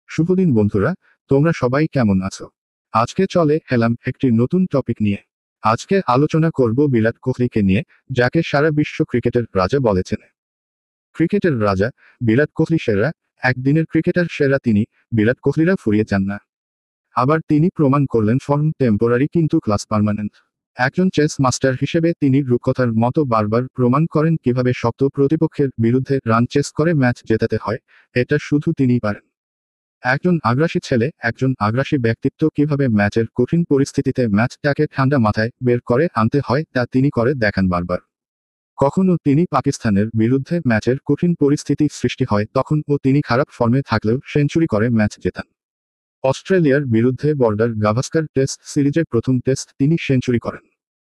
শুভদিন বন্ধুরা, তোমরা সবাই কেমন আছো? আজকে চলে এলাম একটি নতুন টপিক নিয়ে। আজকে আলোচনা করব বিরাট কোহলিকে নিয়ে, যাকে সারা বিশ্ব ক্রিকেটের রাজা বলেছেন। ক্রিকেটের রাজা বিরাট কোহলি সেরা, একদিনের ক্রিকেটার সেরা তিনি, বিরাট কোহলিরা ফুরিয়ে যান না। আবার তিনি প্রমাণ করলেন ফর্ম টেম্পোরারি কিন্তু ক্লাস পার্মানেন্ট। একজন চেস মাস্টার হিসেবে তিনি রূপকথার মতো বারবার প্রমাণ করেন কিভাবে শক্ত প্রতিপক্ষের বিরুদ্ধে রান চেস করে ম্যাচ জেতাতে হয়, এটা শুধু তিনিই পারেন। একজন আগ্রাসী ছেলে, একজন আগ্রাসী ব্যক্তিত্ব কিভাবে ম্যাচের কঠিন পরিস্থিতিতে ম্যাচটাকে ঠান্ডা মাথায় বের করে আনতে হয় তা তিনি করে দেখান বারবার। কখনো তিনি পাকিস্তানের বিরুদ্ধে ম্যাচের কঠিন পরিস্থিতি সৃষ্টি হয় তখনও তিনি খারাপ ফর্মে থাকলেও সেঞ্চুরি করে ম্যাচ জেতান। অস্ট্রেলিয়ার বিরুদ্ধে বর্ডার গাভাস্কার টেস্ট সিরিজে প্রথম টেস্ট তিনি সেঞ্চুরি করেন,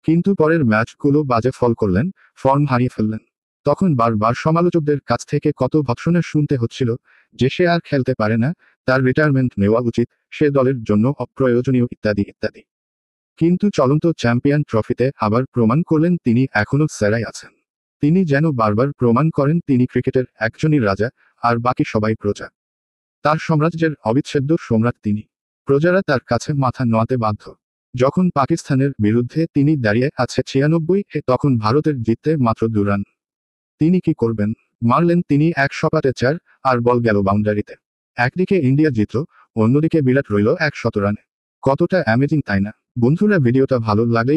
কিন্তু পরের ম্যাচগুলো বাজে ফল করলেন, ফর্ম হারিয়ে ফেললেন। তখন বারবার সমালোচকদের কাছ থেকে কত ভৎসনা শুনতে হচ্ছিল যে সে আর খেলতে পারে না, তার রিটায়ারমেন্ট নেওয়া উচিত, সে দলের জন্য অপ্রয়োজনীয় ইত্যাদি ইত্যাদি। কিন্তু চলন্ত চ্যাম্পিয়ন ট্রফিতে আবার প্রমাণ করলেন তিনি এখনও সেরাই আছেন। তিনি যেন বারবার প্রমাণ করেন তিনি ক্রিকেটের একজনই রাজা, আর বাকি সবাই প্রজা। তার সাম্রাজ্যের অবিচ্ছেদ্য সম্রাট তিনি। প্রজারা তার কাছে মাথা নোয়াতে বাধ্য। যখন পাকিস্তানের বিরুদ্ধে তিনি দাঁড়িয়ে আছে 96 তখন ভারতের জিততে মাত্র 2 রান। তিনি কি করবেন? মারলেন তিনি 104 আর বল গেল বাউন্ডারিতে। একদিকে ইন্ডিয়া জিতল, অন্যদিকে বিরাট রইল 100 রানে। কতটা অ্যামেজিং তাই না? বন্ধুরা, ভিডিওটা ভালো লাগলে